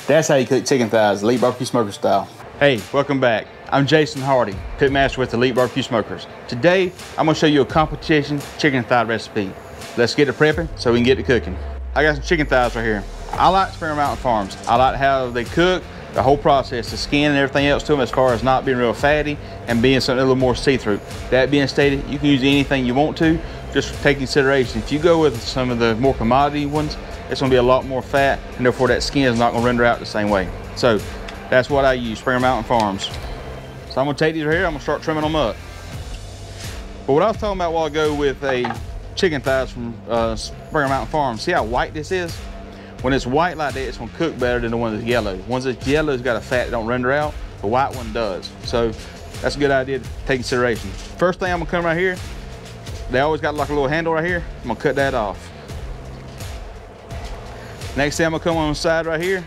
That's how you cook chicken thighs, Elite BBQ Smoker style. Hey, welcome back. I'm Jason Hardy, Pit Master with Elite BBQ Smokers. Today, I'm gonna show you a competition chicken thigh recipe. Let's get to prepping so we can get to cooking. I got some chicken thighs right here. I like Springer Mountain Farms. I like how they cook, the whole process, the skin and everything else to them, as far as not being real fatty and being something a little more see-through. That being stated, you can use anything you want to, just take consideration. If you go with some of the more commodity ones, it's gonna be a lot more fat, and therefore that skin is not gonna render out the same way. So that's what I use, Springer Mountain Farms. So I'm gonna take these right here, I'm gonna start trimming them up. But what I was talking about a while ago with a chicken thighs from Springer Mountain Farms, see how white this is? When it's white like that, it's gonna cook better than the one that's yellow. The one that's yellow has got a fat that don't render out, the white one does. So that's a good idea to take consideration. First thing I'm gonna come right here, they always got like a little handle right here, I'm gonna cut that off. Next thing I'm gonna come on the side right here,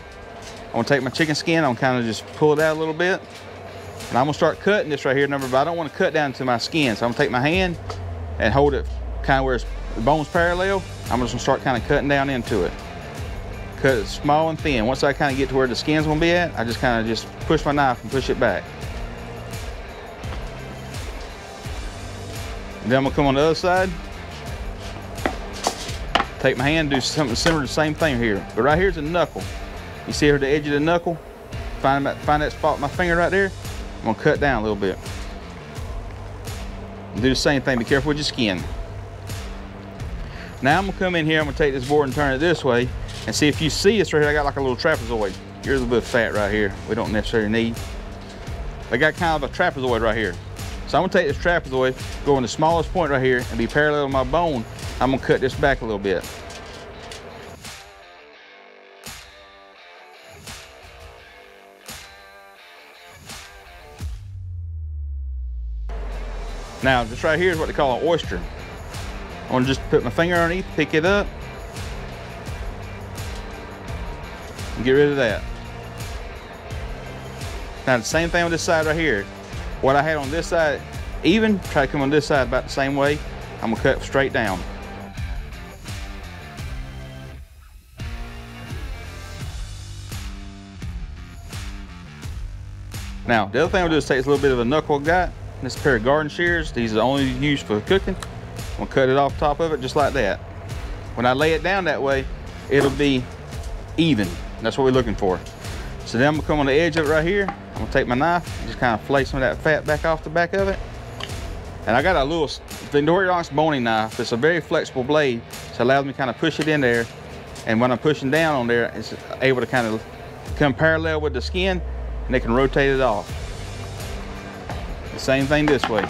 I'm gonna take my chicken skin, I'm kind of just pull it out a little bit, and I'm gonna start cutting this right here, but I don't want to cut down to my skin, so I'm gonna take my hand and hold it kind of where the bone's parallel. I'm just gonna start kind of cutting down into it. Cut it small and thin. Once I kind of get to where the skin's gonna be at, I just kind of just push my knife and push it back. And then I'm gonna come on the other side, take my hand, do something similar to the same thing here. But right here's a knuckle. You see here the edge of the knuckle? Find that spot with my finger right there. I'm gonna cut down a little bit. And do the same thing, be careful with your skin. Now I'm gonna come in here, I'm gonna take this board and turn it this way, and see if you see this right here, I got like a little trapezoid. Here's a bit of fat right here, we don't necessarily need. I got kind of a trapezoid right here. So I'm gonna take this trapezoid, go in the smallest point right here, and be parallel to my bone. I'm gonna cut this back a little bit. Now, this right here is what they call an oyster. I'm gonna just put my finger underneath, pick it up, and get rid of that. Now, the same thing on this side right here. What I had on this side even, try to come on this side about the same way. I'm gonna cut straight down. Now, the other thing I'll do is take a little bit of a knuckle I got. This pair of garden shears. These are only used for cooking. I'm gonna cut it off top of it just like that. When I lay it down that way, it'll be even. That's what we're looking for. So then I'm gonna come on the edge of it right here. I'm gonna take my knife and just kind of flay some of that fat back off the back of it. And I got a little Vendorian boning knife. It's a very flexible blade, so it allows me to kind of push it in there. And when I'm pushing down on there, it's able to kind of come parallel with the skin, and they can rotate it off. The same thing this way.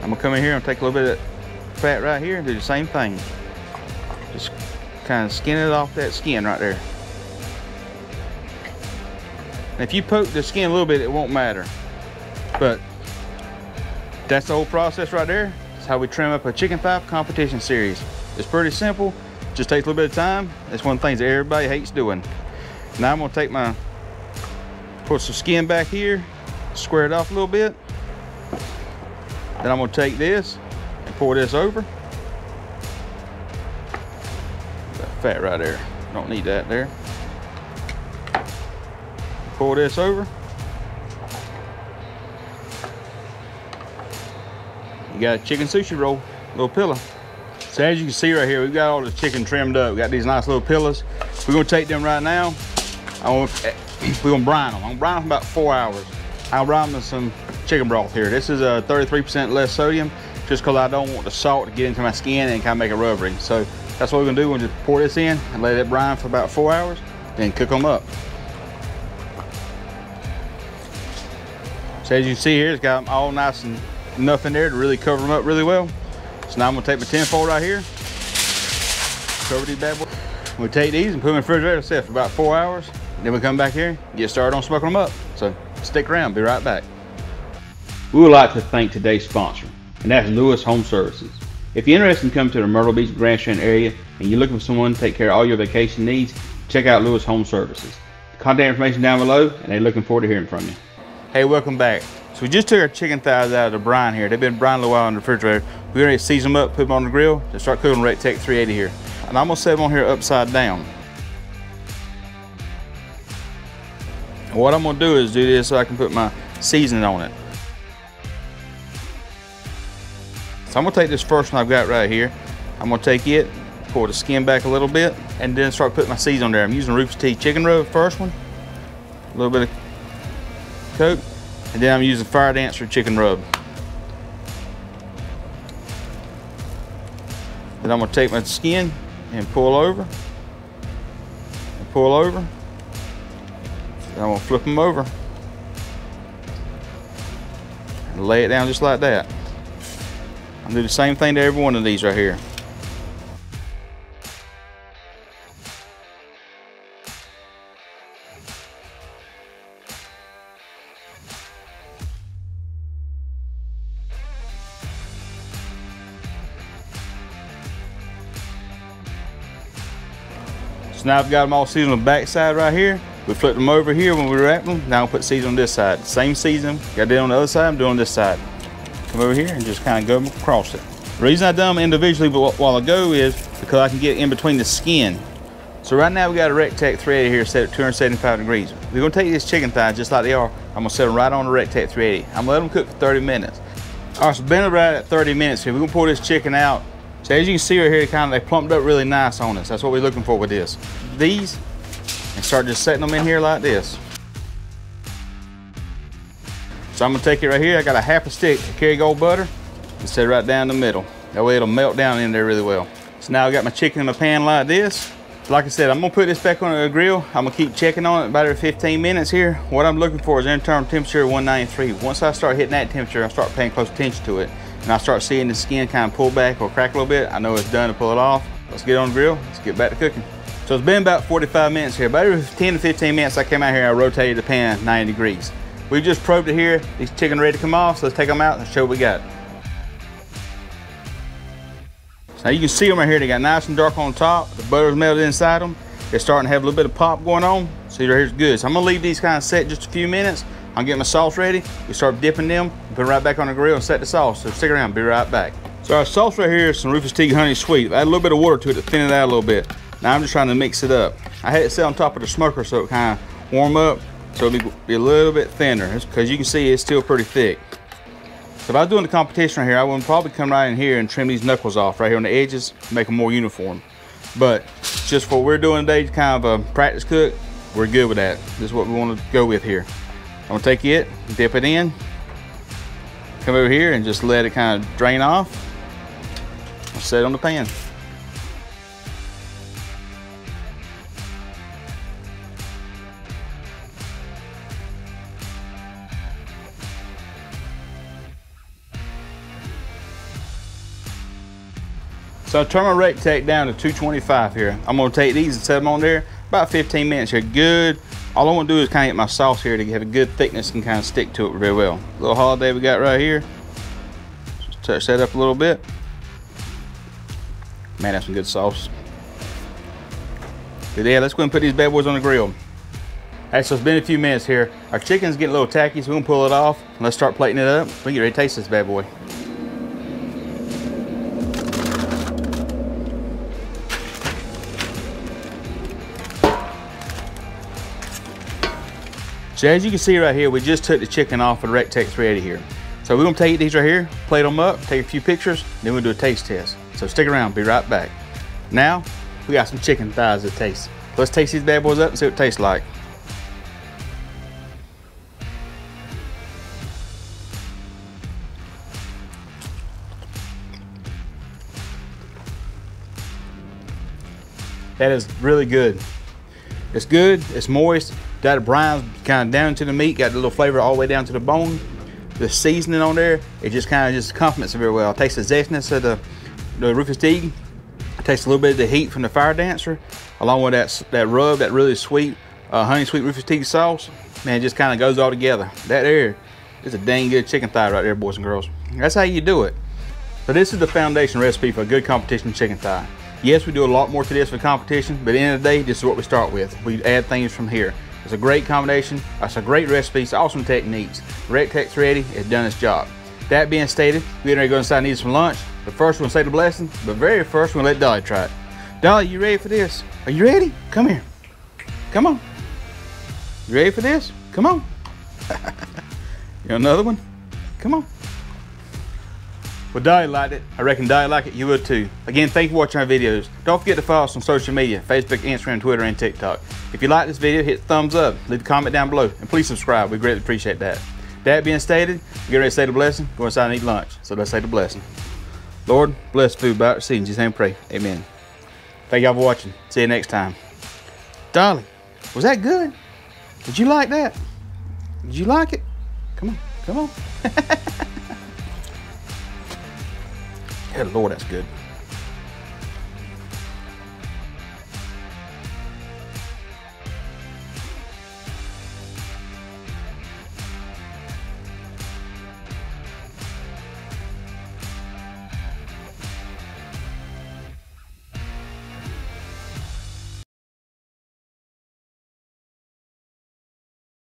I'm gonna come in here and take a little bit of fat right here and do the same thing. Just kind of skin it off that skin right there. And if you poke the skin a little bit, it won't matter. But that's the whole process right there. That's how we trim up a chicken thigh competition series. It's pretty simple, just takes a little bit of time. It's one of the things that everybody hates doing. Now I'm gonna put some skin back here, square it off a little bit. Then I'm gonna take this and pour this over. That fat right there, don't need that there. Pour this over. You got a chicken sushi roll, little pillow. So as you can see right here, we've got all the chicken trimmed up. We got these nice little pillows. We're gonna take them right now. We're gonna brine them. I'm gonna brine them for about 4 hours. I'll brine them with some chicken broth here. This is a 33% less sodium, just because I don't want the salt to get into my skin and kind of make it rubbery. So that's what we're gonna do. We're gonna just pour this in and let it brine for about 4 hours, then cook them up. So as you can see here, it's got them all nice and enough in there to really cover them up really well. So now I'm gonna take my tinfoil right here, cover these bad boys. We'll take these and put them in the refrigerator, set for about 4 hours. Then we come back here and get started on smoking them up. So stick around, be right back. We would like to thank today's sponsor, and that's Lewis Home Services. If you're interested in coming to the Myrtle Beach, Grand Strand area, and you're looking for someone to take care of all your vacation needs, check out Lewis Home Services. Contact information down below, and they're looking forward to hearing from you. Hey, welcome back. So we just took our chicken thighs out of the brine here. They've been brined a little while in the refrigerator. We're ready to season them up, put them on the grill, and start cooking Rec Tech 380 here. And I'm gonna set them on here upside down. What I'm gonna do is do this so I can put my seasoning on it. So I'm gonna take this first one I've got right here. I'm gonna take it, pull the skin back a little bit, and then start putting my seasoning on there. I'm using Rufus Teague chicken rub first one, a little bit of Coke, and then I'm using Fire Dancer chicken rub. Then I'm gonna take my skin and pull over, and pull over. Then I'm gonna flip them over and lay it down just like that. I'm gonna do the same thing to every one of these right here. So now I've got them all seasoned on the back side right here. We flipped them over here when we wrapped them. Now I'll put season on this side. Same season, got it on the other side, I'm doing on this side. Come over here and just kind of go across it. The reason I done them individually a while ago is because I can get in between the skin. So right now we got a Rectech 380 here set at 275 degrees. We're gonna take these chicken thighs just like they are. I'm gonna set them right on the Rectech 380. I'm gonna let them cook for 30 minutes. All right, so been right at 30 minutes here. We're gonna pull this chicken out. So as you can see right here, they plumped up really nice on us. That's what we're looking for with this. These, and start just setting them in here like this. So I'm gonna take it right here. I got a half a stick of Kerry Gold butter and set it right down the middle. That way it'll melt down in there really well. So now I got my chicken in my pan like this. Like I said, I'm gonna put this back on the grill. I'm gonna keep checking on it about every 15 minutes here. What I'm looking for is internal temperature of 193. Once I start hitting that temperature, I start paying close attention to it. And I start seeing the skin kind of pull back or crack a little bit. I know it's done to pull it off. Let's get on the grill, let's get back to cooking. So it's been about 45 minutes here. About every 10 to 15 minutes I came out here and I rotated the pan 90 degrees. We just probed it here. These chicken ready to come off, so let's take them out and show what we got. So now you can see them right here. They got nice and dark on top. The butter's melted inside them. They're starting to have a little bit of pop going on. See right here's good. So I'm gonna leave these kind of set just a few minutes. I'm getting my sauce ready. We start dipping them, put it right back on the grill and set the sauce. So stick around, be right back. So our sauce right here is some Rufus Teague Honey Sweet. Add a little bit of water to it to thin it out a little bit. Now I'm just trying to mix it up. I had it set on top of the smoker so it kind of warm up, so it'll be a little bit thinner, because you can see it's still pretty thick. So if I was doing the competition right here, I would probably come right in here and trim these knuckles off right here on the edges, make them more uniform. But just for what we're doing today, kind of a practice cook, we're good with that. This is what we want to go with here. I'm gonna take it, dip it in, come over here and just let it kind of drain off. I'll set it on the pan. So I turn my Rectech down to 225 here. I'm gonna take these and set them on there. About 15 minutes here, good. All I wanna do is kind of get my sauce here to have a good thickness and kind of stick to it very well. Little holiday we got right here. Just touch that up a little bit. Man, that's some good sauce. But yeah, let's go and put these bad boys on the grill. All right, so it's been a few minutes here. Our chicken's getting a little tacky, so we're gonna pull it off. Let's start plating it up. We get ready to taste this bad boy. So as you can see right here, we just took the chicken off of the Rectech 380 here. So we're gonna take these right here, plate them up, take a few pictures, then we'll do a taste test. So stick around, be right back. Now, we got some chicken thighs to taste. Let's taste these bad boys up and see what it tastes like. That is really good. It's good, it's moist. That brine kind of down to the meat, got the little flavor all the way down to the bone. The seasoning on there, it just kind of complements it very well. Taste the zestness of the Rufus Teague. Taste a little bit of the heat from the Fire Dancer, along with that rub, that really sweet honey sweet Rufus Teague sauce. Man, it just kind of goes all together. That there is a dang good chicken thigh right there, boys and girls. That's how you do it. So this is the foundation recipe for a good competition chicken thigh. Yes, we do a lot more to this for competition, but at the end of the day, this is what we start with. We add things from here. It's a great combination. It's a great recipe. It's awesome techniques. Rectech 380 has done its job. That being stated, we're gonna go inside and eat some lunch. But first, we'll say the blessing. But very first, we'll let Dolly try it. Dolly, you ready for this? Are you ready? Come here. Come on. You ready for this? Come on. You want another one? Come on. Well, Dolly liked it. I reckon Dolly liked it. You will too. Again, thank you for watching our videos. Don't forget to follow us on social media, Facebook, Instagram, Twitter, and TikTok. If you like this video, hit the thumbs up. Leave a comment down below. And please subscribe. We greatly appreciate that. That being stated, we get ready to say the blessing. Go inside and eat lunch. So let's say the blessing. Lord, bless food by our seed. In Jesus' name pray. Amen. Thank y'all for watching. See you next time. Dolly, was that good? Did you like that? Did you like it? Come on. Come on. Good Lord, that's good.